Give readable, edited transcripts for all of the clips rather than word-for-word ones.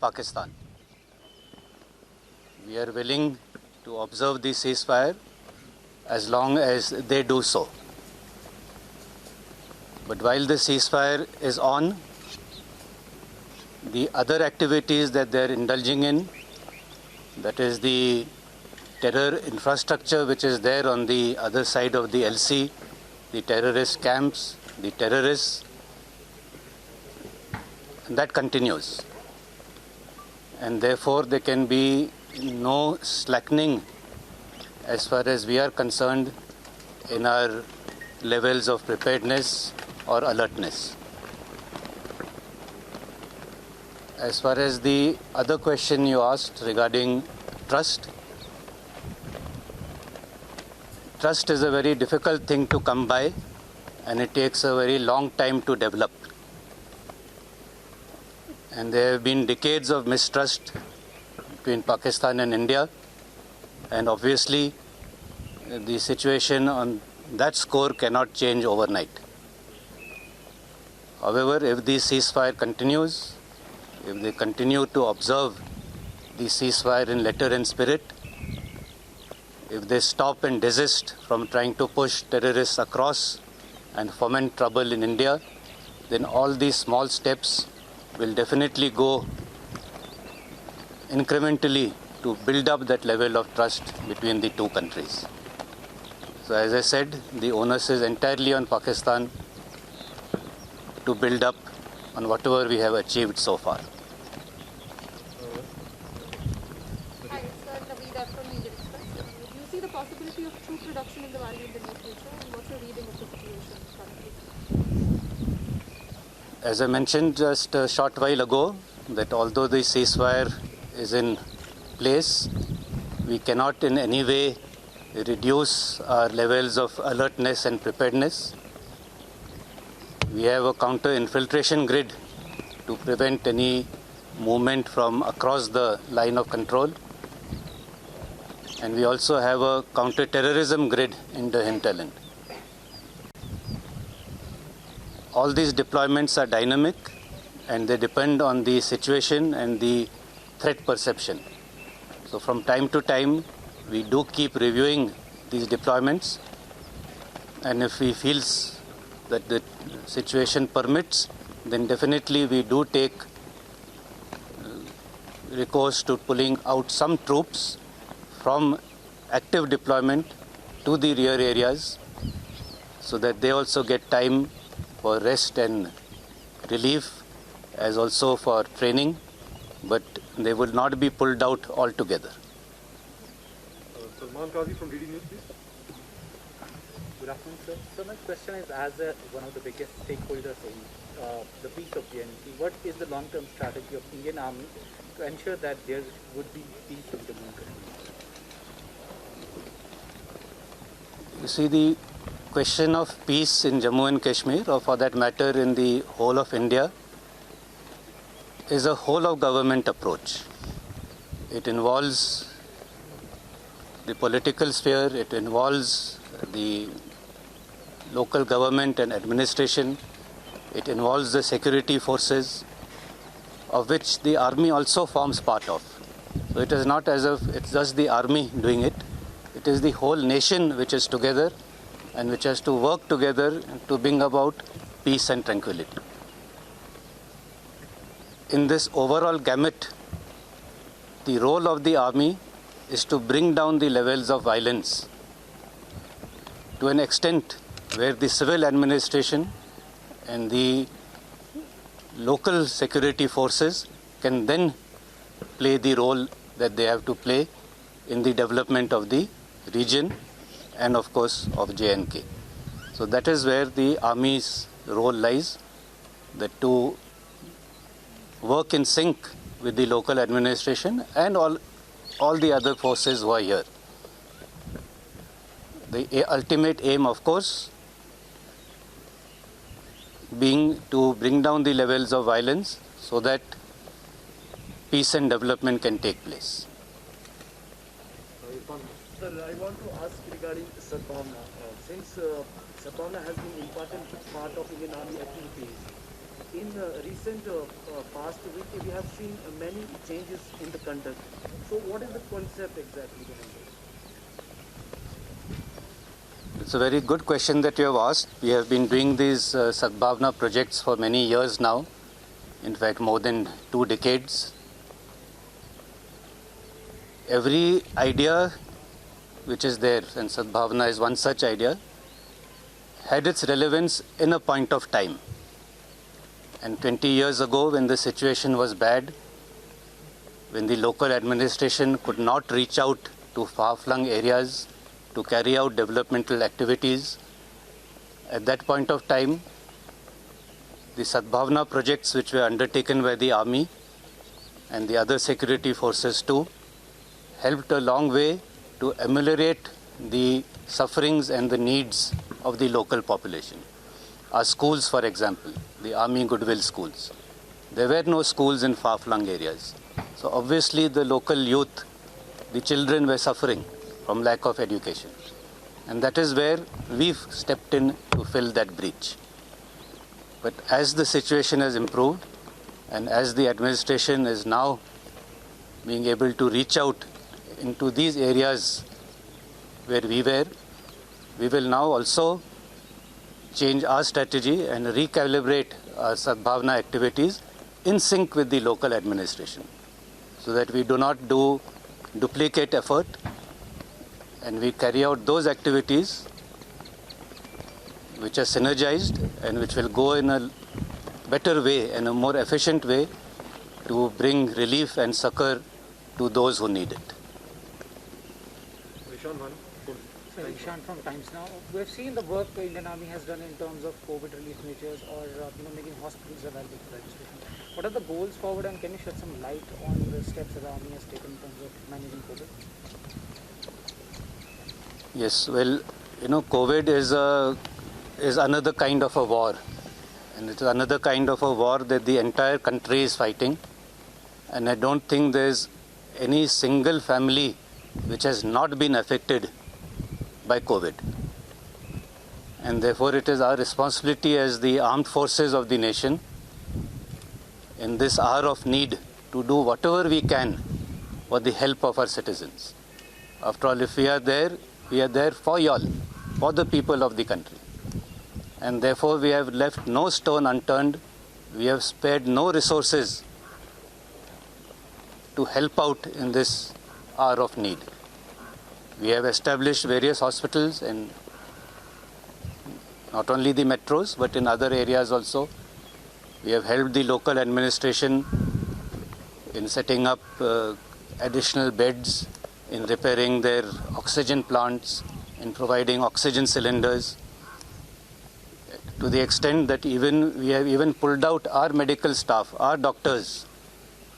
Pakistan. We are willing to observe the ceasefire as long as they do so. But while the ceasefire is on, the other activities that they are indulging in, that is the terror infrastructure which is there on the other side of the LC, the terrorist camps, the terrorists, that continues. And therefore there can be no slackening as far as we are concerned in our levels of preparedness or alertness. As far as the other question you asked regarding trust, trust is a very difficult thing to come by, and it takes a very long time to develop. And there have been decades of mistrust between Pakistan and India, and obviously the situation on that score cannot change overnight. However, if the ceasefire continues, if they continue to observe the ceasefire in letter and spirit, if they stop and desist from trying to push terrorists across and foment trouble in India, then all these small steps will definitely go incrementally to build up that level of trust between the two countries. So as I said, the onus is entirely on Pakistan to build up on whatever we have achieved so far. Hi, sir, Navida from Media Express. Do you see the possibility of troop reduction in the valley in the near future? And what's your reading of the situation currently? As I mentioned just a short while ago, that although the ceasefire is in place, we cannot in any way reduce our levels of alertness and preparedness. We have a counter-infiltration grid to prevent any movement from across the line of control. And we also have a counter-terrorism grid in the hinterland. All these deployments are dynamic and they depend on the situation and the threat perception. So from time to time, we do keep reviewing these deployments, and if we feel that the situation permits, then definitely we do take recourse to pulling out some troops from active deployment to the rear areas so that they also get time for rest and relief, as also for training, but they will not be pulled out altogether. Salman Qazi from DD News, please. Good afternoon, sir. So my question is, as one of the biggest stakeholders in the peace of JNK, what is the long-term strategy of Indian Army to ensure that there would be peace in Jammu and Kashmir? You see, the question of peace in Jammu and Kashmir, or for that matter in the whole of India, is a whole of government approach. It involves the political sphere, it involves the local government and administration, it involves the security forces, of which the army also forms part of. So it is not as if it's just the army doing it, it is the whole nation which is together and which has to work together to bring about peace and tranquility. In this overall gamut, the role of the army is to bring down the levels of violence to an extent where the civil administration and the local security forces can then play the role that they have to play in the development of the region and of course of J&K. So that is where the army's role lies, that to work in sync with the local administration and all the other forces who are here. The ultimate aim, of course, being to bring down the levels of violence so that peace and development can take place. Sir, I want to ask regarding Sadbhavna. Since Sadbhavna has been important part of Indian Army activities, in recent past week, we have seen many changes in the conduct. So what is the concept exactly behind this? It's a very good question that you have asked. We have been doing these Sadbhavna projects for many years now, in fact more than 2 decades. Every idea which is there, and Sadbhavna is one such idea, had its relevance in a point of time. And 20 years ago, when the situation was bad, when the local administration could not reach out to far-flung areas to carry out developmental activities, at that point of time, the Sadbhavna projects which were undertaken by the army and the other security forces too, helped a long way to ameliorate the sufferings and the needs of the local population. Our schools, for example, the Army Goodwill schools, there were no schools in far-flung areas. So obviously the local youth, the children were suffering from lack of education. And that is where we've stepped in to fill that breach. But as the situation has improved, and as the administration is now being able to reach out into these areas where we were, we will now also change our strategy and recalibrate our Sadbhavna activities in sync with the local administration, so that we do not do duplicate effort and we carry out those activities which are synergized and which will go in a better way and a more efficient way to bring relief and succor to those who need it. So Ishan from Times Now, we have seen the work the Indian Army has done in terms of COVID relief measures or making hospitals available for registration. What are the goals forward, and can you shed some light on the steps that the Army has taken in terms of managing COVID? Yes, well, COVID is another kind of a war, and it is another kind of a war that the entire country is fighting, and I don't think there's any single family which has not been affected by COVID. And therefore it is our responsibility as the armed forces of the nation in this hour of need to do whatever we can for the help of our citizens. After all, if we are there for y'all, for the people of the country. And therefore we have left no stone unturned. We have spared no resources to help out in this hour of need. We have established various hospitals in not only the metros but in other areas also. We have helped the local administration in setting up additional beds, in repairing their oxygen plants, in providing oxygen cylinders, to the extent that we have even pulled out our medical staff, our doctors,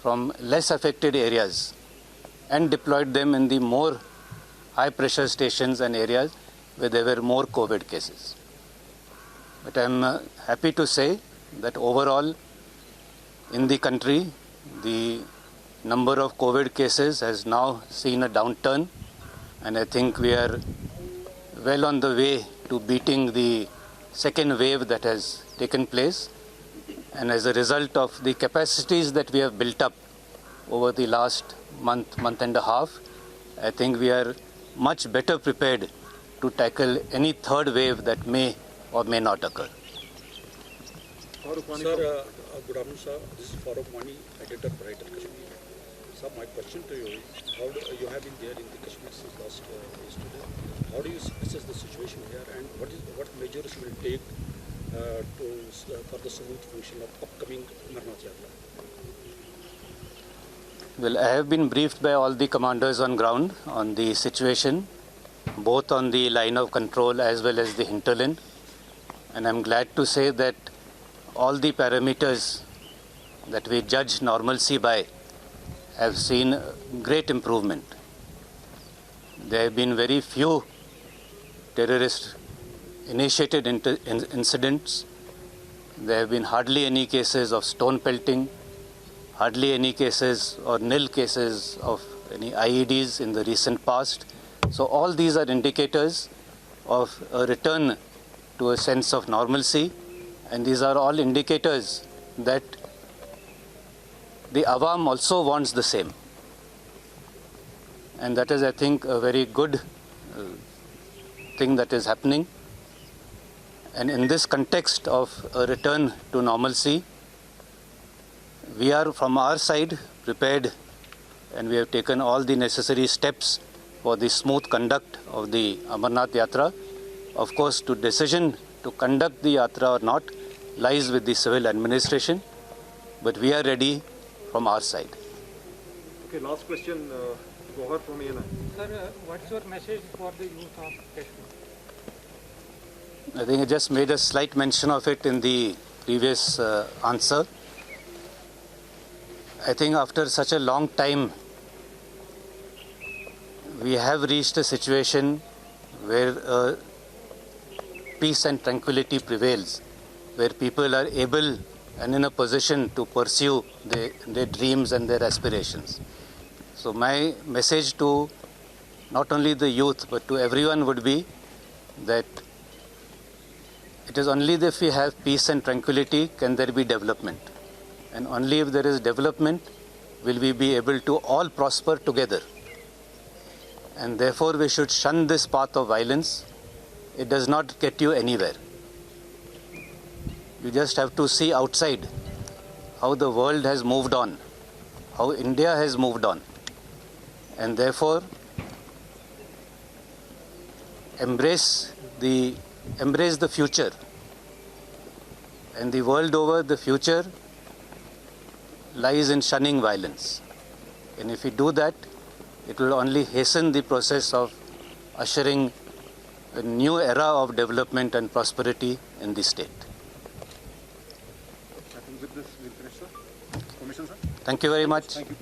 from less affected areas and deployed them in the more high pressure stations and areas where there were more COVID cases. But I'm happy to say that overall in the country, the number of COVID cases has now seen a downturn, and I think we are well on the way to beating the second wave that has taken place. And as a result of the capacities that we have built up over the last month and a half, I think we are much better prepared to tackle any third wave that may or may not occur. Sir, good afternoon, sir. This is Farooq Mani, editor, Brighter Kashmir. Sir, my question to you is, you have been there in the Kashmir since last yesterday. How do you assess the situation here, and what measures will take for the smooth function of upcoming Amarnath Yatra? Well, I have been briefed by all the commanders on ground on the situation, both on the line of control as well as the hinterland. And I'm glad to say that all the parameters that we judge normalcy by have seen great improvement. There have been very few terrorist-initiated incidents. There have been hardly any cases of stone pelting, hardly any cases or nil cases of any IEDs in the recent past. So all these are indicators of a return to a sense of normalcy And these are all indicators that the Awam also wants the same. And that is, I think, a very good thing that is happening. And in this context of a return to normalcy, we are from our side prepared, and we have taken all the necessary steps for the smooth conduct of the Amarnath Yatra. Of course, the decision to conduct the Yatra or not lies with the civil administration, but we are ready from our side. Okay, last question, Gohar from ANI. Sir, what's your message for the youth of Kashmir? I think I just made a slight mention of it in the previous answer. I think after such a long time, we have reached a situation where peace and tranquility prevails, where people are able and in a position to pursue their dreams and their aspirations. So my message to not only the youth but to everyone would be that it is only if we have peace and tranquility can there be development. And only if there is development will we be able to all prosper together. And therefore we should shun this path of violence. It does not get you anywhere. You just have to see outside how the world has moved on, how India has moved on. And therefore embrace the future. And the world over, the future lies in shunning violence. And if we do that, it will only hasten the process of ushering a new era of development and prosperity in the state. I think with this we'll finish, sir. Commission, sir. Thank you very much. Thank you.